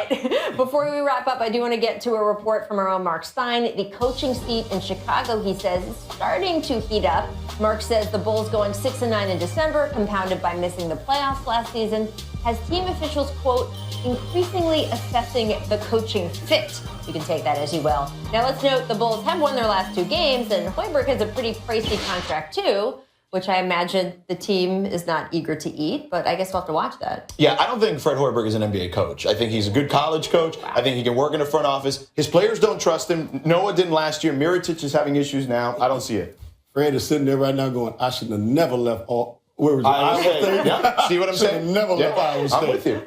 right. Before we wrap up, I do want to get to a report from our own Mark Stein. The coaching seat in Chicago, he says, is starting to heat up. Mark says the Bulls going 6-9 in December, compounded by missing the playoffs last season, has team officials, quote, increasingly assessing the coaching fit. You can take that as you will. Now let's note the Bulls have won their last 2 games, and Hoiberg has a pretty pricey contract too, which I imagine the team is not eager to eat, but I guess we'll have to watch that. Yeah, I don't think Fred Hoiberg is an NBA coach. I think he's a good college coach. Wow. I think he can work in the front office. His players don't trust him. Noah didn't last year. Mirotic is having issues now. I don't see it. Fred is sitting there right now going, I should have never left where was it? Iowa State. Yeah. See what I'm saying? Never left Iowa State. I'm with you.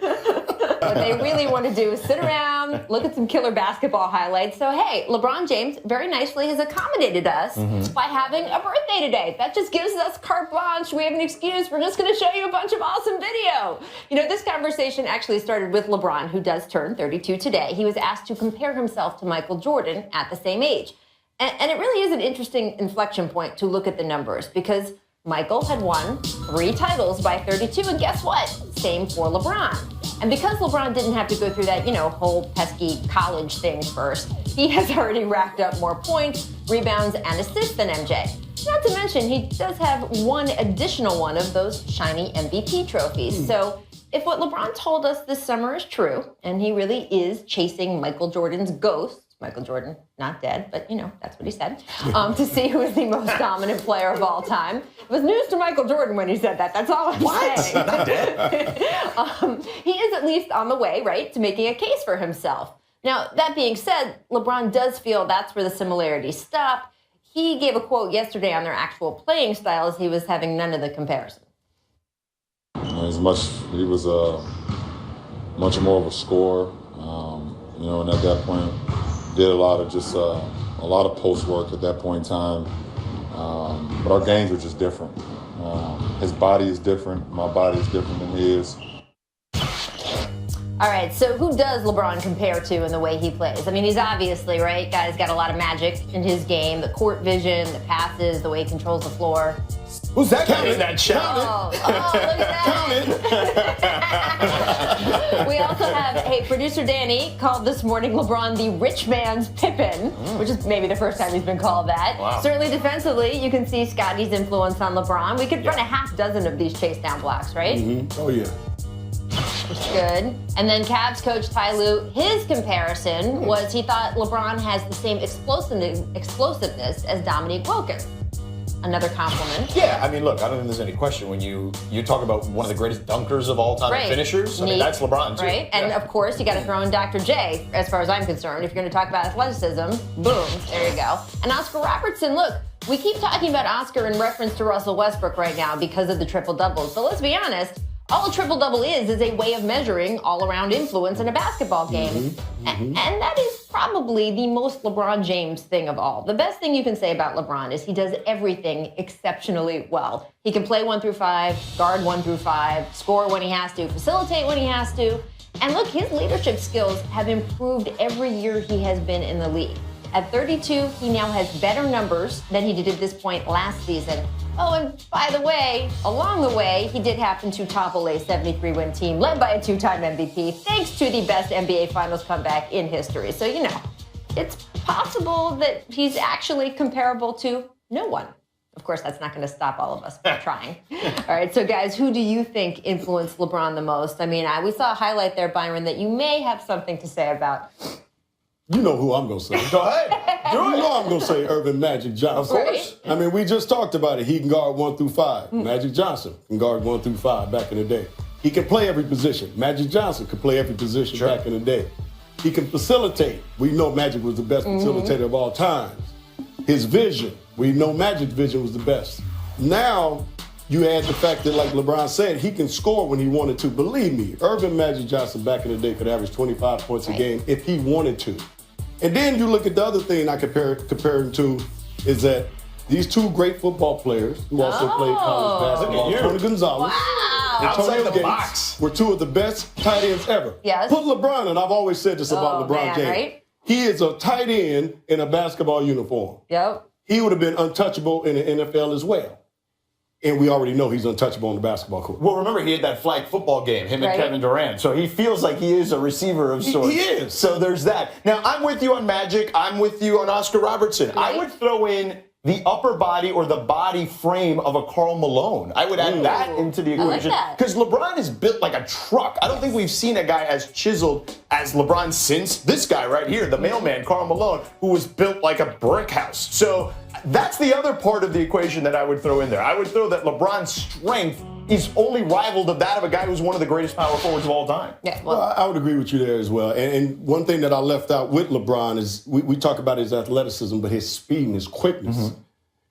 What they really want to do is sit around, look at some killer basketball highlights. So, hey, LeBron James very nicely has accommodated us by having a birthday today. That just gives us carte blanche. We have an excuse. We're just going to show you a bunch of awesome video. You know, this conversation actually started with LeBron, who does turn 32 today. He was asked to compare himself to Michael Jordan at the same age. And it really is an interesting inflection point to look at the numbers, because Michael had won 3 titles by 32, and guess what? Same for LeBron. And because LeBron didn't have to go through that, whole pesky college thing first, he has already racked up more points, rebounds, and assists than MJ. Not to mention, he does have one additional one of those shiny MVP trophies. So if what LeBron told us this summer is true, and he really is chasing Michael Jordan's ghost, Michael Jordan, not dead, but, that's what he said, to see who is the most dominant player of all time. It was news to Michael Jordan when he said that. That's all I'm saying. Not dead. He is at least on the way, right, to making a case for himself. Now, that being said, LeBron does feel that's where the similarities stop. He gave a quote yesterday on their actual playing styles. He was having none of the comparison. He was much more of a scorer, and at that point, did a lot of post work at that point in time. But our games were just different. His body is different. My body is different than his. All right, so who does LeBron compare to in the way he plays? I mean, he's obviously, right, guy's got a lot of magic in his game, the court vision, the passes, the way he controls the floor. Who's that guy in that shot? Oh, look at that. We also have, producer Danny called this morning LeBron the rich man's Pippen, which is maybe the first time he's been called that. Wow. Certainly defensively, you can see Scotty's influence on LeBron. We could run a half dozen of these chase down blocks, right? Mm-hmm. Oh, yeah. It's good. And then Cavs coach Ty Lue, his comparison was he thought LeBron has the same explosiveness as Dominique Wilkins. Another compliment. Yeah, I mean, look, I don't think there's any question when you talk about one of the greatest dunkers of all time, finishers. I mean, that's LeBron, too. Right, and of course, you got to throw in Dr. J, as far as I'm concerned. If you're going to talk about athleticism, boom, there you go. And Oscar Robertson, look, we keep talking about Oscar in reference to Russell Westbrook right now because of the triple-doubles. But let's be honest, all a triple-double is a way of measuring all-around influence in a basketball game. And that is probably the most LeBron James thing of all. The best thing you can say about LeBron is he does everything exceptionally well. He can play 1 through 5, guard 1 through 5, score when he has to, facilitate when he has to. And look, his leadership skills have improved every year he has been in the league. At 32, he now has better numbers than he did at this point last season. Oh, and by the way, along the way, he did happen to topple a 73-win team led by a 2-time MVP, thanks to the best NBA Finals comeback in history. So, it's possible that he's actually comparable to no one. Of course, that's not going to stop all of us from trying. All right, so guys, who do you think influenced LeBron the most? I mean, we saw a highlight there, Byron, that you may have something to say about. You know who I'm going to say. Go ahead. Do it. You know I'm going to say Irvin Magic Johnson. Of course. I mean, we just talked about it. He can guard 1 through 5. Magic Johnson can guard 1 through 5 back in the day. He can play every position. Magic Johnson could play every position back in the day. He can facilitate. We know Magic was the best facilitator of all times. His vision. We know Magic's vision was the best. Now, you add the fact that, like LeBron said, he can score when he wanted to. Believe me, Irvin Magic Johnson back in the day could average 25 points a game if he wanted to. And then you look at the other thing I compare him to is that these 2 great football players who also played college basketball, Tony Gonzalez and Antonio Gates, were 2 of the best tight ends ever. Yes. Put LeBron, and I've always said this about LeBron James. Right? He is a tight end in a basketball uniform. Yep. He would have been untouchable in the NFL as well. And we already know he's untouchable on the basketball court. Well, remember, he had that flag football game, him Right. and Kevin Durant. So he feels like he is a receiver of sorts. He is. So there's that. Now, I'm with you on Magic. I'm with you on Oscar Robertson. I Right. would throw in the upper body or the body frame of a Karl Malone. I would add that into the I like equation. that. Because LeBron is built like a truck. I don't think we've seen a guy as chiseled as LeBron since this guy right here, the mailman, Karl Malone, who was built like a brick house. So that's the other part of the equation that I would throw in there. I would throw that LeBron's strength is only rivaled of that of a guy who's one of the greatest power forwards of all time. Yeah, Well, I would agree with you there as well. And one thing that I left out with LeBron is we talk about his athleticism, but his speed and his quickness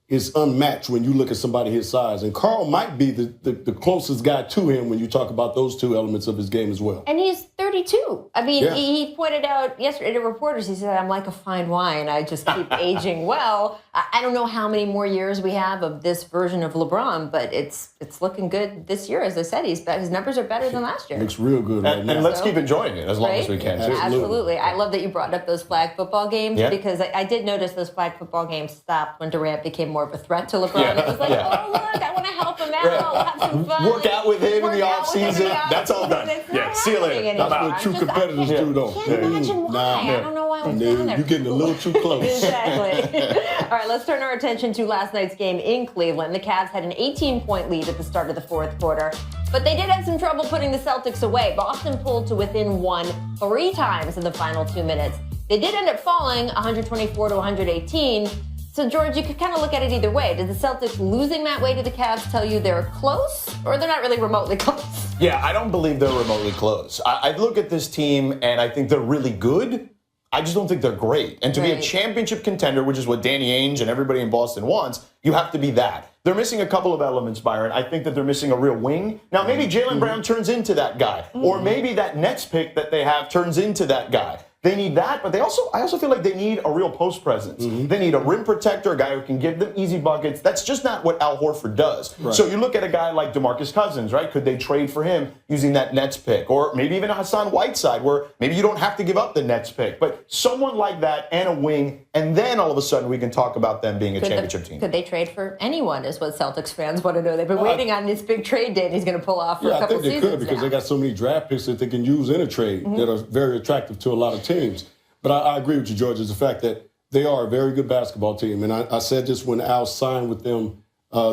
is unmatched when you look at somebody his size. And Carl might be the closest guy to him when you talk about those two elements of his game as well. And he's 32. I mean, Yeah. he pointed out yesterday to reporters, he said, I'm like a fine wine. I just keep aging well. I don't know how many more years we have of this version of LeBron, but it's looking good this year. As I said, his numbers are better than last year. Looks real good right now. And let's So- keep enjoying it as long as Right? we can, too. Absolutely. I love that you brought up those flag football games Yeah. because I did notice those flag football games stopped when Durant became more of a threat to LeBron. Yeah. It was like, Yeah. oh, look, I want to help him out. We'll have some fun. Work out with him in the Work out with him in offseason. the That's all offseason. done. It's Yeah, not see you later. happening That's anymore. what true I just- competitors I can't- do, though. Can't Yeah. imagine why. Nah. I don't know why we're No, doing that. you're getting a little too close. Exactly. All right, let's turn our attention to last night's game in Cleveland. The Cavs had an 18-point lead at the start of the fourth quarter, but they did have some trouble putting the Celtics away. Boston pulled to within one 3 times in the final 2 minutes. They did end up falling 124 to 118. So, George, you could kind of look at it either way. Did the Celtics losing that way to the Cavs tell you they're close, or they're not really remotely close? Yeah, I don't believe they're remotely close. I look at this team and I think they're really good. I just don't think they're great. And to be a Right. championship contender, which is what Danny Ainge and everybody in Boston wants, you have to be that. They're missing a couple of elements, Byron. I think that they're missing a real wing. Now, maybe Jaylen Brown turns into that guy. Or maybe that Nets pick that they have turns into that guy. They need that, but I also feel like they need a real post presence. They need a rim protector, a guy who can give them easy buckets. That's just not what Al Horford does. Right. So you look at a guy like DeMarcus Cousins, right? Could they trade for him using that Nets pick? Or maybe even a Hassan Whiteside, where maybe you don't have to give up the Nets pick. But someone like that and a wing, and then all of a sudden we can talk about them being a championship team. Could they trade for anyone, is what Celtics fans want to know. They've been waiting on this big trade date he's going to pull off for a Yeah, I couple think they seasons could because now. they got so many draft picks that they can use in a trade that are very attractive to a lot of teams. But I agree with you, George, is the fact that they are a very good basketball team. And I said this when Al signed with them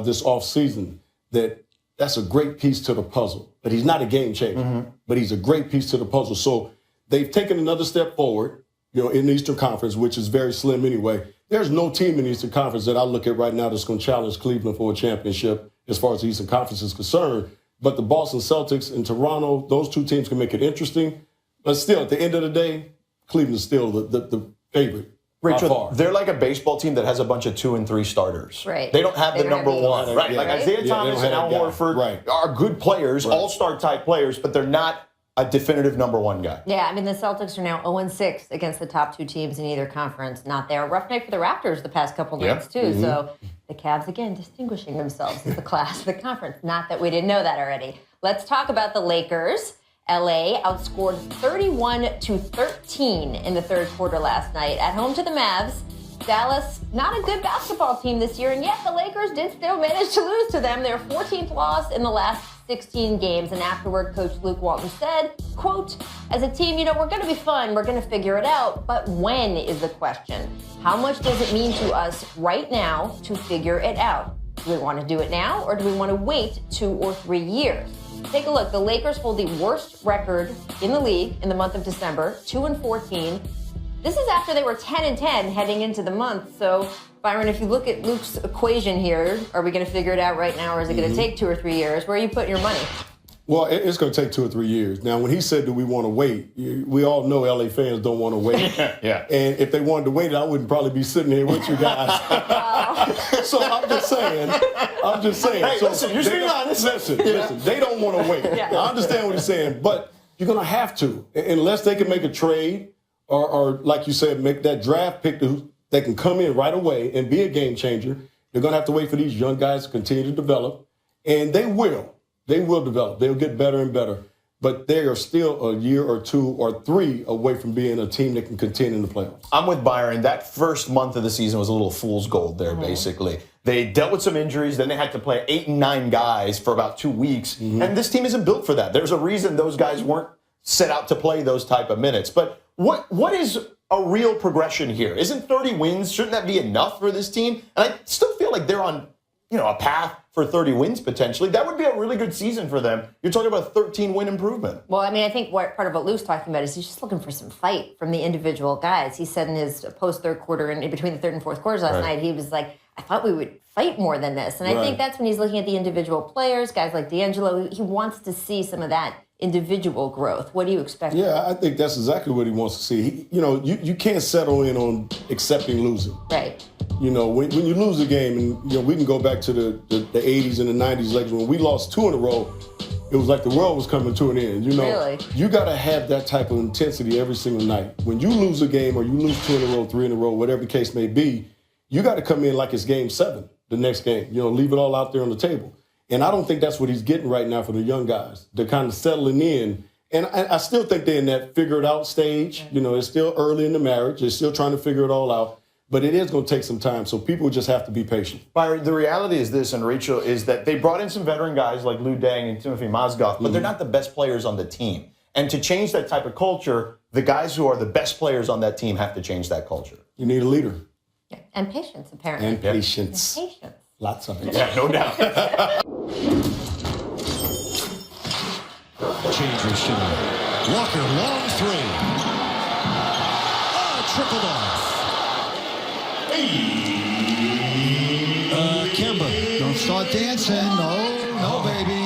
this offseason, that's a great piece to the puzzle. But he's not a game changer, but he's a great piece to the puzzle. So they've taken another step forward, in the Eastern Conference, which is very slim anyway. There's no team in the Eastern Conference that I look at right now that's going to challenge Cleveland for a championship as far as the Eastern Conference is concerned. But the Boston Celtics and Toronto, those two teams can make it interesting. But still, at the end of the day, Cleveland's still the favorite. by Rachel, far. they're like a baseball team that has a bunch of 2 and 3 starters. Right. They don't have They the don't have number the one. ace. Right. Yeah. Like Right. Isaiah Yeah, they Thomas don't and have Al that guy. Horford Right. are good players, Right. all-star type players, but they're not a definitive number one guy. Yeah, I mean, the Celtics are now 0-6 against the top 2 teams in either conference. Not there. Rough night for the Raptors the past couple Yeah. nights, too. So the Cavs, again, distinguishing themselves as the class of the conference. Not that we didn't know that already. Let's talk about the Lakers. LA outscored 31-13 in the third quarter last night at home to the Mavs. Dallas, not a good basketball team this year, and yet the Lakers did still manage to lose to them. Their 14th loss in the last 16 games. And afterward, Coach Luke Walton said, quote, as a team, we're going to be fun. We're going to figure it out. But when is the question? How much does it mean to us right now to figure it out? Do we want to do it now, or do we want to wait 2 or 3 years? Take a look. The Lakers hold the worst record in the league in the month of December, 2-14. This is after they were 10-10 heading into the month. So, Byron, if you look at Luke's equation here, are we going to figure it out right now, or is it going to take 2 or 3 years? Where are you putting your money? Well, it's going to take 2 or 3 years. Now, when he said, do we want to wait? We all know LA fans don't want to wait. Yeah. And if they wanted to wait, I wouldn't probably be sitting here with you guys. So I'm just saying. Hey, So listen, you're they being don't- honest. Listen, they don't want to wait. Yeah. I understand what he's saying, but you're going to have to. Unless they can make a trade or like you said, make that draft pick that can come in right away and be a game changer. They're going to have to wait for these young guys to continue to develop. And they will. They will develop. They'll get better and better. but they are still a year or 2 or 3 away from being a team that can contend in the playoffs. I'm with Byron. That first month of the season was a little fool's gold there, basically. They dealt with some injuries, then they had to play 8 and 9 guys for about 2 weeks, and this team isn't built for that. There's a reason those guys weren't set out to play those type of minutes. But what is a real progression here? Isn't 30 wins, shouldn't that be enough for this team? And I still feel like they're on a path for 30 wins potentially. That would be a really good season for them. You're talking about a 13-win improvement. Well, I mean, I think part of what Lou's talking about is he's just looking for some fight from the individual guys. He said in his post-third quarter and in between the third and fourth quarters last night, he was like, I thought we would fight more than this. And I think that's when he's looking at the individual players, guys like D'Angelo. He wants to see some of that individual growth. What do you expect? Yeah, I think that's exactly what he wants to see. You can't settle in on accepting losing. Right. When you lose a game, and we can go back to the 80s and the 90s, like when we lost 2 in a row, it was like the world was coming to an end. Really? You got to have that type of intensity every single night. When you lose a game or you lose 2 in a row, 3 in a row, whatever the case may be, you got to come in like it's game 7, the next game. Leave it all out there on the table. And I don't think that's what he's getting right now for the young guys. They're kind of settling in. And I still think they're in that figure it out stage. It's still early in the marriage. They're still trying to figure it all out. But it is going to take some time, so people just have to be patient. Byron, the reality is this, and Rachel, is that they brought in some veteran guys like Lou Deng and Timothy Mozgov, but they're not the best players on the team. And to change that type of culture, the guys who are the best players on that team have to change that culture. You need a leader. Yeah. And patience, apparently. And patience. And patience. Lots of it. Yeah, no doubt. Change shimmy. Walker, long 3. Trickled off. Kemba. Don't start dancing. No, baby.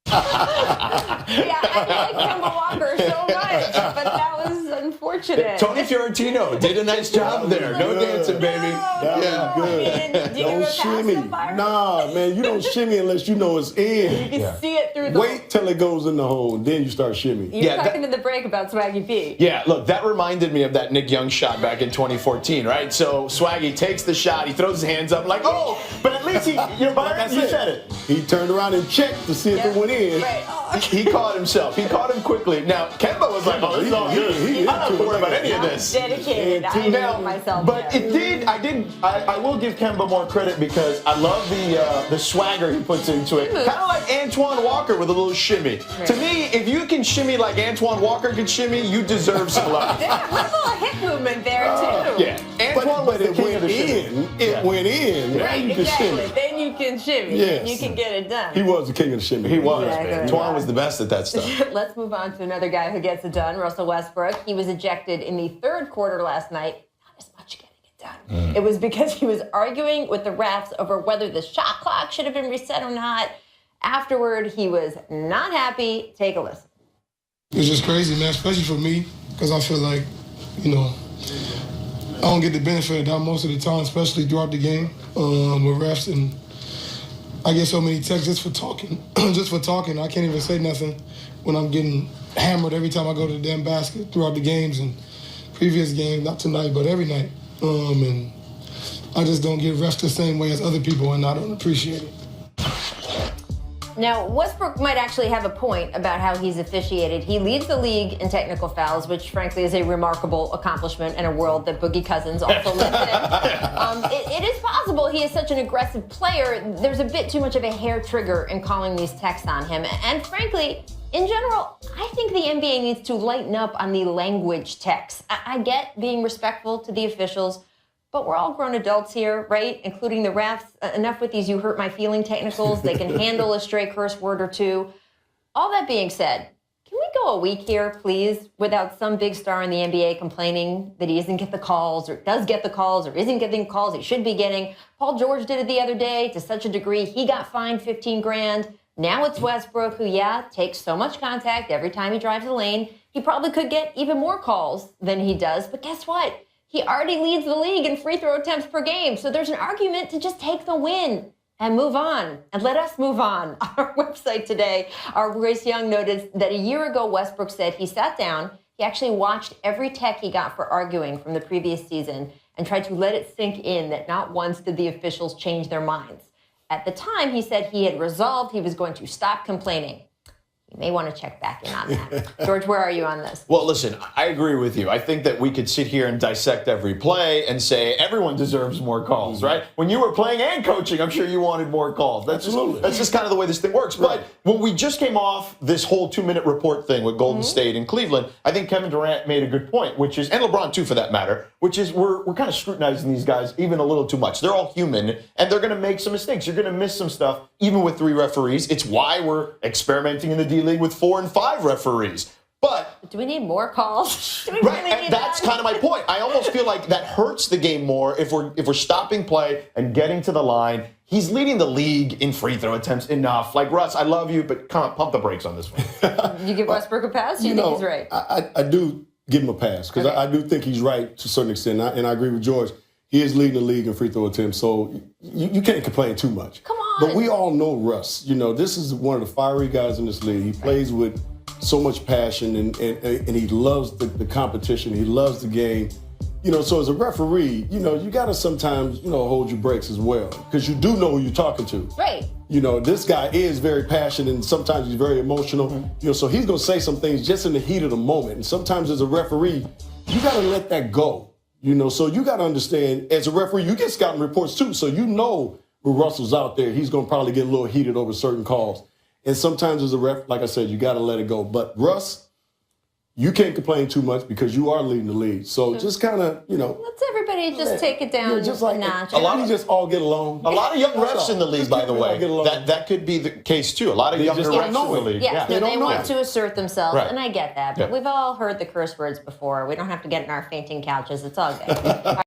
Yeah, I like Kemba Walker so much, but that was unfortunate. Tony Fiorentino did a nice job there. No dancing, baby. That was good. I mean, do you Don't ever shimmy. pass the fire? Nah, man, you don't shimmy unless you know it's in. You can see it through the... Wait till it goes in the hole, then you start shimmying. You were talking in the break about Swaggy P. Yeah, look, that reminded me of that Nick Young shot back in 2014, right? So Swaggy takes the shot, he throws his hands up like, oh, but at least Byron, you said it. He turned around and checked to see if it went in. Right. Oh. He caught himself. He caught him quickly. Now, Kemba was like, oh, this is all good. I'm not going to worry about any of this. Dedicated. I know myself. But I will give Kemba more credit because I love the swagger he puts into it. Kind of like Antoine Walker with a little shimmy. Right. To me, if you can shimmy like Antoine Walker can shimmy, you deserve some love. There's a little hip movement there, too. Yeah. Antoine was the king of the shimmy. It went in. Right, Then you can exactly. shimmy. Then you can shimmy. Yes. You can get it done. He was the king of the shimmy. He was, Exactly. man. Antoine was the best at that stuff. Let's move on to another guy who gets it done, Russell Westbrook. He was ejected in the third quarter last night. Not as much getting it done. It was because he was arguing with the refs over whether the shot clock should have been reset or not. Afterward, he was not happy. Take a listen. It's just crazy, man, especially for me, because I feel like, I don't get the benefit of that most of the time, especially throughout the game with refs. And I get so many texts just for talking. I can't even say nothing when I'm getting hammered every time I go to the damn basket throughout the games and previous games, not tonight, but every night. And I just don't get refs the same way as other people, and I don't appreciate it. Now, Westbrook might actually have a point about how he's officiated. He leads the league in technical fouls, which frankly is a remarkable accomplishment in a world that Boogie Cousins also lives in. It is possible he is such an aggressive player. There's a bit too much of a hair trigger in calling these texts on him. And frankly, in general, I think the NBA needs to lighten up on the language texts. I get being respectful to the officials, but we're all grown adults here, right? Including the refs. Enough with these you hurt my feeling technicals. They can handle a stray curse word or two. All that being said, can we go a week here, please, without some big star in the NBA complaining that he doesn't get the calls or does get the calls or isn't getting calls he should be getting? Paul George did it the other day to such a degree he got fined $15,000. Now it's Westbrook who, takes so much contact every time he drives the lane. He probably could get even more calls than he does, but guess what? He already leads the league in free throw attempts per game. So there's an argument to just take the win and move on. And let us move on. On our website today, our Royce Young noted that a year ago, Westbrook said he sat down, he actually watched every tech he got for arguing from the previous season and tried to let it sink in that not once did the officials change their minds. At the time, he said he had resolved he was going to stop complaining. You may want to check back in on that. George, where are you on this? Well, listen, I agree with you. I think that we could sit here and dissect every play and say everyone deserves more calls, right? When you were playing and coaching, I'm sure you wanted more calls. Absolutely. That's just kind of the way this thing works. Right. But when we just came off this whole 2-minute report thing with Golden State and Cleveland, I think Kevin Durant made a good point, which is, and LeBron too for that matter, which is we're kind of scrutinizing these guys even a little too much. They're all human, and they're going to make some mistakes. You're going to miss some stuff, even with 3 referees. It's why we're experimenting in the D League with 4 and 5 referees. But do we need more calls? Do we right, really need that's that? kind of my point. I almost feel like that hurts the game more if we're stopping play and getting to the line. He's leading the league in free throw attempts enough. Like, Russ, I love you, but come on, pump the brakes on this one. You give Westbrook a pass? You think he's right? I do give him a pass because Okay. I do think he's right to a certain extent, and I agree with George. He is leading the league in free throw attempts, so you can't complain too much. Come on. But we all know Russ. You know, this is one of the fiery guys in this league. He plays with so much passion, and he loves the competition. He loves the game. You know, so as a referee, you know, you got to sometimes, you know, hold your brakes as well because you do know who you're talking to. Right. You know, this guy is very passionate and sometimes he's very emotional. You know, so he's going to say some things just in the heat of the moment. And sometimes as a referee, you got to let that go. You know, so you got to understand, as a referee, you get scouting reports too. So you know when Russell's out there, he's going to probably get a little heated over certain calls. And sometimes as a ref, like I said, you got to let it go. But Russ, you can't complain too much because you are leading the lead. So just kind of, you know. Let's everybody just take it down just a notch. A lot we of- just all get along. A lot of young That's refs all. in the league, Just by keep the it all way. get along. That could be the case too. A lot of younger just don't refs in know the it. league. Yes, Yeah. no, They they don't know want it. to assert themselves, Right. and I get that. But Yeah. we've all heard the curse words before. We don't have to get in our fainting couches. It's all good.